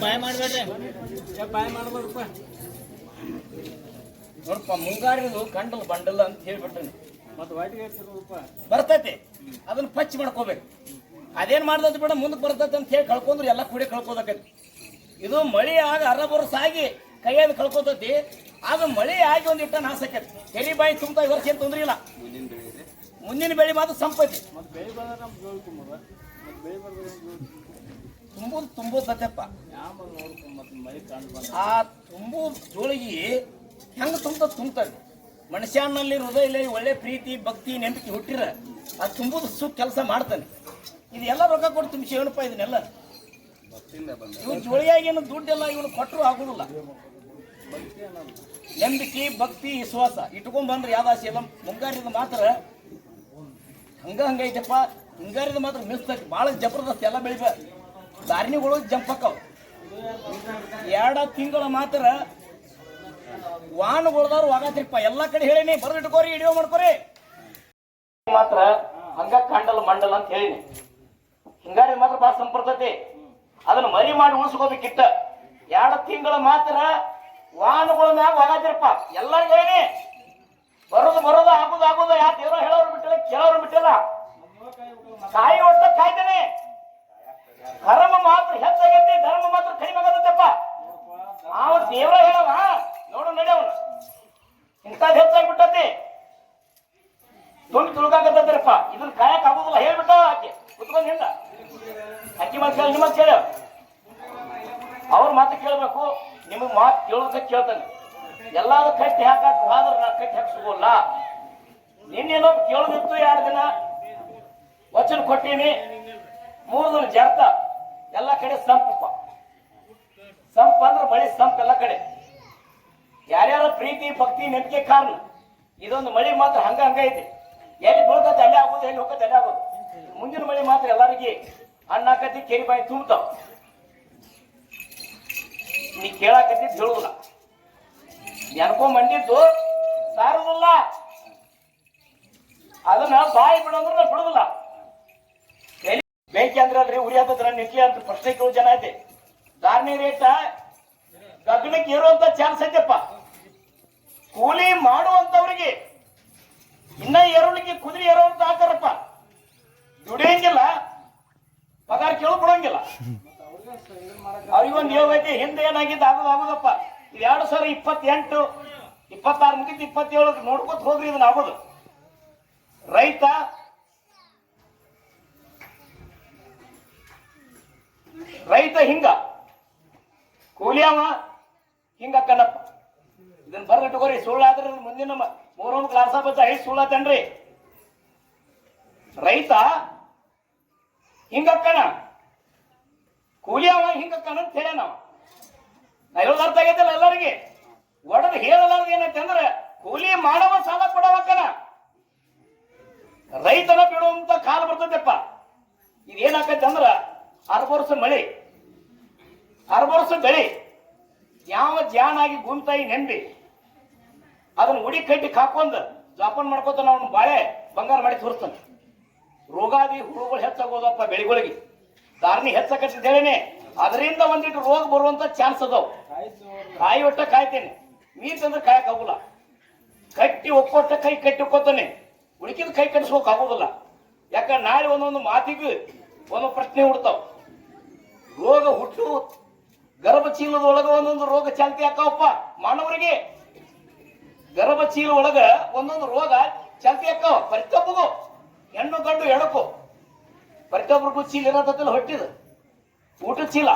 ಬಾಯ್ ಮಾಡ್ಬೇಡ್ರಿ, ಬಾಯ್ ಮಾಡ್ಬೇಡಪ್ಪ. ನೋಡಪ್ಪ, ಮುಂಗಾರಿದು ಕಂಡಲ್ ಬಂಡಲ್ ಅಂತ ಹೇಳ್ಬಿಟ್ರಿ. ಮತ್ತೆ ವಾಟಿಗೆ ಬರ್ತೈತಿ, ಅದನ್ನ ಪಚ್ ಮಾಡ್ಕೋಬೇಕು. ಅದೇನ್ ಮಾಡ್ದತ್ ಬಿಡ, ಮುಂದಕ್ಕೆ ಬರ್ತೈತಿ ಅಂತ ಹೇಳಿ ಕಳ್ಕೊಂಡ್ರೆ ಎಲ್ಲ ಕೂಡಿ ಕಳ್ಕೋದಕ್ಕೈತಿ. ಇದು ಮಳಿ ಆಗ ಅರ್ಧ ಬರೋಸ್ ಆಗಿ ಕೈಯಾಗ ಕಳ್ಕೋತೈತಿ. ಆಗ ಮಳಿ ಆಗಿ ಒಂದಿಟ್ಟ ನಾಸಕೈತಿ. ಕೆರಿ ಬಾಯಿ ತುಂಬಾ ಈ ವರ್ಷ ಏನ್ ತೊಂದ್ರೆ ಇಲ್ಲ. ಮುಂದಿನ ಬೆಳೆ ಮಾತ್ರ ಸಂಪೈತಿ. ತುಂಬುತ್ತಪ್ಪ. ಆ ತುಂಬು ಜೋಳಿಗೆ ಹೆಂಗ ತುಂಬತದೆ. ಮನುಷ್ಯನಲ್ಲಿ ಹೃದಯ ಒಳ್ಳೆ ಪ್ರೀತಿ ಭಕ್ತಿ ನೆನಪಿಕೆ ಹುಟ್ಟಿರ ಅದು ತುಂಬುದು ಕೆಲಸ ಮಾಡ್ತಾನೆ. ಇದು ಎಲ್ಲ ರೊಕ್ಕ ಕೊಟ್ಟು ತುಂಬಿಸಿ ಏನಪ್ಪ ಇದನ್ನೆಲ್ಲ. ಇವ್ ಜೋಳಿಯಾಗೇನು ದುಡ್ಡೆಲ್ಲ ಇವನು ಕೊಟ್ಟರು ಆಗುದಿಲ್ಲ. ನಂಬಿಕೆ ಭಕ್ತಿ ವಿಶ್ವಾಸ ಇಟ್ಕೊಂಡ್ ಬಂದ್ರೆ ಯಾವ್ದಾಸಿ ಎಲ್ಲ. ಮುಂಗಾರಿದ ಮಾತ್ರ ಹಂಗೈತಪ್ಪ. ಹಿಂಗಾರಿದ ಮಾತ್ರ ಮಿಸ್ತೈತಿ, ಭಾಳ ಜಬರ್ದಸ್ತ್. ಎಲ್ಲ ಬೆಳಿಬ ದಾರಿನಿಗಳು ಜಂಪ್ ಹಾಕವ್. 2 ತಿಂಗಳ ಮಾತ್ರ ವಾಹನಗಳದವ್ರು ವಾಗತ್ರಿಪ್ಪ. ಎಲ್ಲಾ ಕಡೆ ಹೇಳಿನಿ, ಬರ್ದಿಟ್ಕೋರಿ, ವಿಡಿಯೋ ಮಾಡ್ಕೋರಿ. ಮಾತ್ರ ಹಂಗ ಕಾಂಡಲ್ ಮಂಡಲ್ ಅಂತ ಹೇಳಿನಿ. ಹಿಂಗಾರಿದ ಮಾತ್ರ ಭಾಳ ಸಂಪರ್ತೈತಿ. ಅದನ್ನ ಮರಿ ಮಾಡಿ ಉಳಿಸ್ಕೋಬೇಕಿತ್ತ. 2 ತಿಂಗಳ ಮಾತ್ರ ವಾಹನಗಳ ಮ್ಯಾಗ ವಾಗತ್ರಿಪ್ಪ. ಎಲ್ಲರಿಗೂ ಹೇಳಿ, ಬರೋದು ಆಗುದು ಯಾ ದೇವ್ರ ಹೇಳೋರು ಬಿಟ್ಟಿಲ್ಲ, ಕೇಳೋರು ಬಿಟ್ಟಿಲ್ಲ. ಕಾಯಿ ಒಟ್ಟ ಕಾಯ್ತೇನೆ. ಕರ್ಮ ಮಾತ್ರ ಹೆಚ್ಚಾಗೈತಿ, ಧರ್ಮ ಮಾತ್ರ ಕಡಿಮೆ ಆಗತ್ತಪ್ಪ. ಅವ ದೇವ್ರ ಹೇಳವ ನೋಡು ನಡೆಯವ ಇಂಥದ್ದು ಹೆಚ್ಚಾಗ್ಬಿಟ್ಟತಿ. ತುಂಬಿ ತುಳುಕಾಗತ್ತಪ್ಪ. ಇದನ್ನ ಕಾಯಕ್ ಆಗುದಿಲ್ಲ ಹೇಳ್ಬಿಟ್ಟ ಆಕೆ ಕುತ್ಕೊಂಡ್ ಹಿಂದ. ಅಕ್ಕಿ ಮಾತು ಕೇಳ, ನಿಮ್ಮ ಕೇಳ. ಅವ್ರ ಮಾತು ಕೇಳ್ಬೇಕು, ನಿಮಗ್ ಮಾತು ಕೇಳೋದಕ್ಕೆ ಕೇಳ್ತಾನೆ. ಎಲ್ಲಾದ್ರೂ ಕಟ್ಟಿ ಹಾಕಕ್ ಹೋದ್ರೆ ನಾ ಕಟ್ಟಿ ಹಾಕಿ ಸಿಗೋಲ್ಲ. ನಿನ್ನೇನೋ ಕೇಳೋದಿತ್ತು, 2 ದಿನ ವಚನ ಕೊಟ್ಟೀನಿ, 3 ದಿನ ಜರ್ತ. ಎಲ್ಲ ಕಡೆ ಸಂಪಪ್ಪ. ಸಂಪ ಅಂದ್ರೆ ಮಳಿ ಸಂಪ ಎಲ್ಲ ಕಡೆ. ಯಾರ್ಯಾರ ಪ್ರೀತಿ ಭಕ್ತಿ ನಂಬಿಕೆ ಕಾರಣ. ಇದೊಂದು ಮಳಿ ಮಾತ್ರ ಹಂಗೈತಿ. ಎಲ್ಲಿ ಬೀಳ್ತೈತೆ ಅಲ್ಲೇ ಆಗೋದು, ಎಲ್ಲಿ ಹೋಗತ್ತೆ ಅಲ್ಲೇ ಆಗೋದು. ಮುಂದಿನ ಮಳಿ ಮಾತ್ರ ಎಲ್ಲರಿಗೆ ಹಣ್ಣಾಕತಿ, ಕೆರಿ ಬಾಯಿ ತುಂಬತಾವ. ನೀ ಕೇಳಾಕತಿ ಹೇಳುದಿಲ್ಲ, ನೆನ್ಕೊಂಡ್ ಬಂದಿದ್ದು ಸಾರುದಿಲ್ಲ. ಅದನ್ನ ಬಾಯಿ ಬಿಡೋದ್ರ ಬಿಡುದಿಲ್ಲ. ಬೆಂಕಿ ಅಂದ್ರೆ ಅಲ್ರಿ ಉರಿಯಾದ್ರ ನಿತ್ಯ ಅಂತ ಪ್ರಶ್ನೆ ಕೇಳೋ ಜನ ಐತೆ. ಧಾರಣೆ ರೇಟ ಗಗನಕ್ಕೆ ಇರುವಂತ ಚಾನ್ಸ್ ಐತೆಪ್ಪ. ಕೂಲಿ ಮಾಡುವಂತವ್ರಿಗೆ ಇನ್ನ ಎರವಳಿಗೆ ಕುದುರೆ ಏರೋಂತ ಹಾಕಾರಪ್ಪ. ದುಡಿಯಂಗಿಲ್ಲ, ಪಗಾರ ಕೇಳು ಬಿಡಂಗಿಲ್ಲ. ಅವ್ರಿಗೊಂದು ಯೋಗ ಐತಿ. ಹಿಂದೆ ಏನಾಗಿದ್ದು ಆಗುದಪ್ಪ. ಇದು 2028 26 ಮುಗಿತು, 27 ನೋಡ್ಕೊತ ಹೋಗ್ರಿ. ಇದನ್ನ ಆಗೋದು ರೈತ ಹಿಂಗ, ಕೂಲಿಯವ ಹಿಂಗ ಕಣಪ್ಪ. ಇದನ್ನ ಬರ್ದಿಟ್ಕೋರಿ. ಸುಳ್ಳಾದ್ರೆ ಮುಂದಿನ 3 ಕ್ಲಾಸ್ ಬಚ್ಚ 5 ಸುಳ್ಳತನ್ರಿ. ರೈತ ಹಿಂಗಕ್ಕಣ, ಕೂಲಿಯವ ಹಿಂಗಕ್ಕಣ ಅಂತ ಹೇಳ. ನಾವು ಹೇಳೋದು ಅರ್ಥ ಆಗೈತಲ್ಲ ಎಲ್ಲರಿಗೆ. ಒಡದು ಹೇಳಲಾರ್ದು ಏನೈತೆ ಅಂದ್ರೆ ಕೂಲಿ ಮಾಡವ ಸಾಲ ಕೊಡವಕ್ಕನ. ರೈತನ ಬಿಡುವಂತ ಕಾಲ ಬರ್ತದಪ್ಪ. ಇದೇನಾಕೈತೆ ಅಂದ್ರ 6 ವರ್ಷ ಮಳೆ, 6 ವರ್ಷ ಬೆಳೆ. ಯಾವ ಜಾನಾಗಿ ಭೂಮಿತಾಯಿ ನೆಂಬಿ ಅದನ್ನ ಉಡಿ ಕಟ್ಟಿ ಹಾಕೊಂಡ್ ಜಾಪನ್ ಮಾಡ್ಕೋತ ನಾವು ಬಾಳೆ ಬಂಗಾರ ಮಾಡಿ ತೋರಿಸ್ತಾನೆ. ರೋಗಾದಿ ಹುಳುಗಳು ಹೆಚ್ಚಾಗೋದಪ್ಪ ಬೆಳೆಗಳಿಗೆ. ಧಾರಣಿ ಹೆಚ್ಚಾಕತ್ತಿದ್ದ ಹೇಳಿನಿ. ಅದರಿಂದ ಒಂದಿಟ್ಟು ರೋಗ ಬರುವಂತ ಚಾನ್ಸ್ ಅದಾವ. ಕಾಯಿ ಒಟ್ಟ ಕಾಯ್ತೇನೆ, ನೀರ್ ತಂದ್ರೆ ಕಾಯಕ್ ಆಗುಲ್ಲ. ಕಟ್ಟಿ ಒಕ್ಕೊಟ್ಟ ಕೈ ಕಟ್ಟಿ ಒಕ್ಕೋತಾನೆ, ಉಳಿಕಿದ ಕೈ ಕಟ್ಟಿಸ್ಕೋಕ್ ಆಗೋದಿಲ್ಲ. ಯಾಕಂದ್ರೆ ನಾಳೆ ಒಂದೊಂದು ಮಾತಿಗೂ ಒಂದೊಂದು ಪ್ರಶ್ನೆ ಹುಡ್ತಾವ. ರೋಗ ಹುಟ್ಟು ಗರ್ಭ ಚೀಲದ ಒಳಗ ಒಂದೊಂದು ರೋಗ ಚಾಲ್ತಿ ಹಾಕವಪ್ಪ. ಮಾನವರಿಗೆ ಗರ್ಭ ಚೀಲ ಒಳಗ ಒಂದೊಂದು ರೋಗ ಚಾಲ್ತಿ ಹಾಕವ. ಪ್ರತಿಯೊಬ್ಬಗೂ ಹೆಣ್ಣು ಗಂಡು ಎಡಕು ಪ್ರತಿಯೊಬ್ಬರಿಗೂ ಚೀಲ ಇರತ್ತಲ್ಲ. ಹೊಟ್ಟಿದ ಊಟದ ಚೀಲ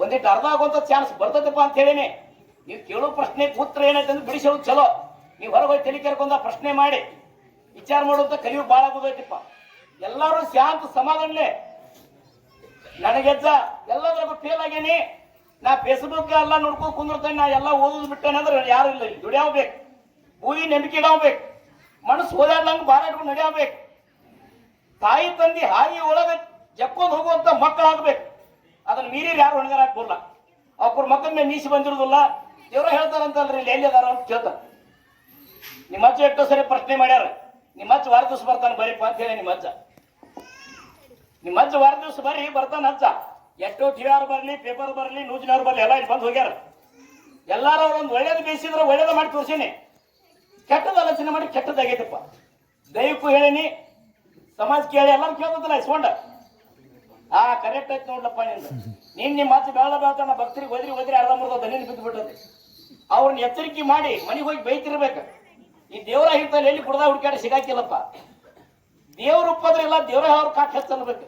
ಒಂದಿಟ್ಟು ಅರ್ಧ ಆಗುವಂತ ಚಾನ್ಸ್ ಬರ್ತದಪ್ಪ ಅಂತ ಹೇಳಿನಿ. ನೀವು ಕೇಳೋ ಪ್ರಶ್ನೆ ಉತ್ತರ ಏನೈತೆ ಅಂದ್ರೆ ಬಿಡಿಸೋದು ಚಲೋ. ನೀವು ಹೊರಗೋಗಿ ತಲೆ ಕೆರ್ಕೊಂಡ ಪ್ರಶ್ನೆ ಮಾಡಿ ವಿಚಾರ ಮಾಡುವಂತ ಕಲಿಯು ಬಾಳ ಆಗೋದೈತಿಪ್ಪ. ಎಲ್ಲರೂ ಶಾಂತ ಸಮಾಧಾನಲೆ. ನನಗೆಜ್ಜ ಎಲ್ಲದ್ರಾಗ ಫೇಲ್ ಆಗೇನಿ. ನಾ ಫೇಸ್ಬುಕ್ ಎಲ್ಲ ನೋಡ್ಕೊಂಡು ಕುಂದಿರ್ತೇನೆ. ನಾ ಎಲ್ಲ ಓದೋದು ಬಿಟ್ಟೇನೆ ಅಂದ್ರೆ ಯಾರು ಇಲ್ಲ. ದುಡಿಯಾವ್ಬೇಕು, ಬೂದಿ ನಂಬಿಕೆ ಇಡಾವ್ಬೇಕು, ಮನಸ್ಸು ಓದಾಡ್ಲಂಗೆ ಬಾರಾಡ್ಕೊಂಡು ನಡೆಯಬೇಕು. ತಾಯಿ ತಂದಿ ಹಾಯಿ ಒಳಗ ಜಕ್ಕೊಂಡು ಹೋಗುವಂತ ಮಕ್ಕಳಾಗ್ಬೇಕು. ಅದನ್ನ ಮೀರಿ ಯಾರು ಹೊಣೆಗಾರ ಬರಲ್ಲ. ಅವ್ರ ಮಕ್ಕಳ ಮೇಲೆ ಮೀಸಿ ಬಂದಿರೋದಿಲ್ಲ. ದೇವ್ರ ಹೇಳ್ತಾರಂತಲ್ರಿ ಇಲ್ಲಿ ಎಲ್ಲಿ ಅದಾರ ಅಂತ ಕೇಳ್ತಾರ. ನಿಮ್ಮ ಅಜ್ಜ ಎಷ್ಟೋ ಸರಿ ಪ್ರಶ್ನೆ ಮಾಡ್ಯಾರ. ನಿಮ್ಮ ಅಜ್ಜ ವಾರ ದಿವಸ ಬರ್ತಾನೆ ಬರೀಪ್ಪ ಅಂತ ಹೇಳಿ. ನಿಮ್ಮ ಅಜ್ಜ ವಾರ ದಿವಸ ಬರ್ರಿ ಬರ್ತಾನ ಅಜ್ಜ. ಎಷ್ಟೋ ಟಿಆರ್ ಬರಲಿ, ಪೇಪರ್ ಬರಲಿ, ನ್ಯೂಸ್ನವ್ರು ಬರಲಿ, ಎಲ್ಲ ಇಲ್ಲಿ ಬಂದು ಹೋಗ್ಯಾರ. ಎಲ್ಲಾರು ಅವ್ರೊಂದು ಒಳ್ಳೇದು ಬೇಯಿಸಿದ್ರೆ ಒಳ್ಳೇದ ಮಾಡಿ ತೋರ್ಸೀನಿ, ಕೆಟ್ಟದ ಆಲೋಚನೆ ಮಾಡಿ ಕೆಟ್ಟದಾಗೈತಪ್ಪ. ದೈವಕ್ಕೂ ಹೇಳೀನಿ, ಸಮಾಜಕ್ಕೆ ಹೇಳಿ, ಎಲ್ಲರೂ ಕೇಳ್ತದಲ್ಲ ಇಸ್ಕೊಂಡ. ಕರೆಕ್ಟ್ ಆಯ್ತು ನೋಡ್ಲಪ್ಪ ನಿಂದು. ನಿಮ್ಮ ಮಾತು ಬೇಡ ಬೇಡ ಭಕ್ತರಿಗೆ ಹೋದ್ರಿ ಅರ್ಧ ಮುರ್ದ ದನಿನ ಬಿದ್ದು ಬಿಟ್ಟದೆ. ಅವ್ರನ್ನ ಎಚ್ಚರಿಕೆ ಮಾಡಿ ಮನೆಗೆ ಹೋಗಿ ಬೈತಿರ್ಬೇಕು. ಈ ದೇವರ ಹಿಡ್ತಲ್ಲಿ ಎಲ್ಲಿ ಕುಡ್ದ ಹುಡುಕಾಡಿ ಸಿಗಾಕಿಲ್ಲಪ್ಪ. ದೇವ್ರ ಉಪ್ಪದ್ರಿಲ್ಲ, ದೇವ್ರ ಅವ್ರ ಕಾಟ್ ಹೆಚ್ಚನ್ಬೇಕು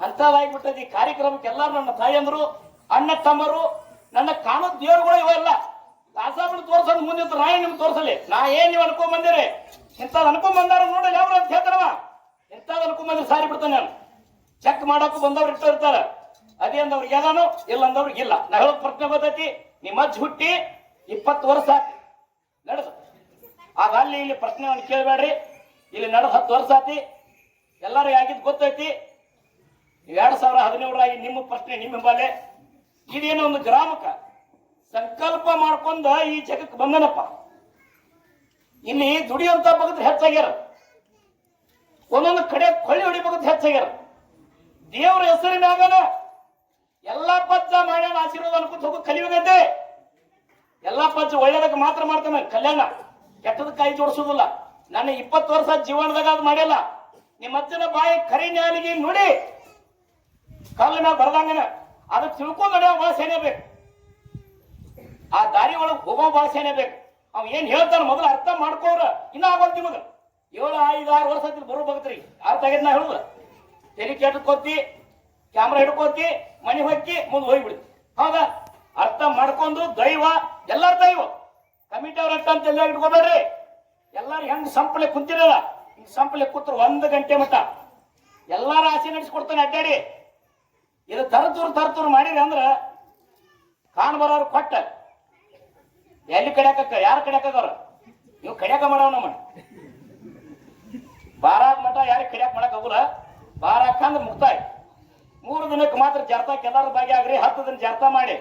ಅಂತದಾಗಿಬಿಟ್ಟದ. ಈ ಕಾರ್ಯಕ್ರಮಕ್ಕೆ ಎಲ್ಲಾರು ನನ್ನ ತಾಯಂದ್ರು, ಅಣ್ಣ ತಮ್ಮರು, ನನ್ನ ಕಾಣೋದ್ ದೇವ್ರುಗಳು ಇವೆಲ್ಲ ದಾಸಾಬಣ್ಣ ತೋರ್ಸೋದು ಮುಂದೆ ನಾ ನಿಮ್ಗೆ ತೋರ್ಸಲಿ. ನಾ ಏನ್ ನೀವು ಅನ್ಕೊಂಡ್ ಬಂದಿರಿ, ಇಂಥದ್ ಅನ್ಕೊಂಡ್ ಬಂದಾರ ನೋಡಿ ಯಾವ ಅಂತ ಹೇಳ್ತಾರವ. ಇಂಥದ್ ಅನ್ಕೊಂಡ್ ಬಂದ್ರೆ ಸಾರಿ ಬಿಡ್ತಾನೆ. ನಾನು ಚೆಕ್ ಮಾಡಕ್ಕೂ ಬಂದವ್ರು ಇರ್ತಾರ. ಅದೇ ಅಂದವ್ರಿಗೆ ಯಾವ್ದಾನು, ಇಲ್ಲ ಅಂದವ್ರಿಗೆ ಇಲ್ಲ. ನಾ ಹೇಳೋದ್ ಪ್ರಶ್ನೆ ಗೊತ್ತೈತಿ. ನಿಮ್ಮ ಅಜ್ಜ ಹುಟ್ಟಿ 20 ವರ್ಷ ಆತಿ ನಡೆದು. ಆಗ ಅಲ್ಲಿ ಇಲ್ಲಿ ಪ್ರಶ್ನೆ ಅವ್ನು ಕೇಳಬೇಡ್ರಿ. ಇಲ್ಲಿ ನಡೆದು 10 ವರ್ಷ ಆತಿ. ಎಲ್ಲರೂ ಆಗಿದ್ ಗೊತ್ತೈತಿ. 2017 ನಿಮ್ಮ ಪ್ರಶ್ನೆ ನಿಮ್ಮ ಹಿಂಬಾಲೆ. ಇದೇನೋ ಒಂದು ಗ್ರಾಮಕ್ಕ ಸಂಕಲ್ಪ ಮಾಡ್ಕೊಂಡ ಈ ಜಗಕ್ಕೆ ಬಂದನಪ್ಪ. ಇಲ್ಲಿ ದುಡಿಯುವಂತ ಭಗತ್ ಹೆಚ್ಚಾಗ್ಯಾರ, ಒಂದೊಂದು ಕಡೆ ಕೊಳ್ಳಿ ಹೊಡಿ ಭಗತ್ ಹೆಚ್ಚಾಗ್ಯಾರ. ದೇವರ ಹೆಸರಿನಾಗನ ಎಲ್ಲಾ ಪಂಚ ಮಾಡ್ಯಾನ, ಆಶೀರ್ವಾದ ಅನ್ಕೊಂತ ಹೋಗಿ ಕಲಿಯುಗೈತೆ. ಎಲ್ಲಾ ಪಂಚ ಒಳ್ಳೇದಕ್ಕೆ ಮಾತ್ರ ಮಾಡ್ತಾನೆ ಕಲ್ಯಾಣ, ಕೆಟ್ಟದಕ್ಕೆ ಕೈ ಜೋಡಿಸೋದಿಲ್ಲ. ನನ್ನ 20 ವರ್ಷ ಜೀವನದಾಗ ಅದು ಮಾಡ್ಯಲ್ಲ. ನಿಮ್ಮ ಅಜ್ಜನ ಬಾಯಿ ಕರಿ ನ್ಯಾಲಿಗೆ ನೋಡಿ ಕಲ್ಲು ಮ್ಯಾಗ ಬರ್ದಂಗನ ಅದು ತಿಳ್ಕೊಂಡ್ ನಡೆಯೋ ಭಾಷೆನೇ ಬೇಕು. ಆ ದಾರಿ ಒಳಗೆ ಹೋಗೋ ಭಾಷೆನೇ ಬೇಕು. ಅವ್ ಏನ್ ಹೇಳ್ತಾನ ಮೊದಲು ಅರ್ಥ ಮಾಡ್ಕೋರ. ಇನ್ನ ಆಗೋದ್ ನಿಮಗ 7, 5, 6 ವರ್ಷ ಬರೋ ಭಗತ್ರಿ ಅರ್ಥ ಆಗಿದ್. ನಾ ಹೇಳುದ ತೆಲಿ ಕೆಟ್ಟಕೋತಿ, ಕ್ಯಾಮ್ರಾ ಹಿಡ್ಕೋತಿ, ಮನೆ ಹೊಕ್ಕಿ ಮುಂದೆ ಹೋಗ್ಬಿಡ್ತಿ. ಹೌದಾ? ಅರ್ಥ ಮಾಡ್ಕೊಂಡು ದೈವ ಎಲ್ಲಾರ ದೈವ ಕಮಿಟಿ ಅವ್ರ ಅರ್ಥ ಅಂತ ಎಲ್ಲ ಇಟ್ಕೋಬೇಡ್ರಿ. ಎಲ್ಲಾರು ಹೆಂಗ್ ಸಂಪಲೆ ಕುಂತಿರಲ್ಲ, ಹಿಂಗ್ ಸಂಪಲೆ ಕೂತ್ರು 1 ಗಂಟೆ ಮಟ್ಟ ಎಲ್ಲಾರ ಆಸೆ ನಡೆಸ್ಕೊಡ್ತಾನೆ ಅಡ್ಡಾಡಿ. ಇದು ತರತೂರು ಮಾಡಿರಿ ಅಂದ್ರ ಕಾಣ್ ಬರೋರು ಕೊಟ್ಟ ಎಲ್ಲಿ ಕಡ್ಯಾಕ ಯಾರು ಕಡ್ಯಾಕವ್ರ ನೀವು ಕಡ್ಯಾಕ ಮಾಡವ್ ನಮ್ಮ ಬಾರಾಕ್ ಮಠ ಯಾರಿಗೆ ಕಡ್ಯಾಕ ಮಾಡಕ್ ಆಗುಲ್ಲ. ಬಾರಾಕ ಅಂದ್ರೆ ಮುಕ್ತಾಯ. 3 ದಿನಕ್ಕೆ ಮಾತ್ರ ಜಾರ್ತಾಕ್ ಎಲ್ಲಾರು ಭಾಗಿ ಆಗ್ರಿ. 10 ದಿನ ಜಾರ್ತಾ ಮಾಡಿ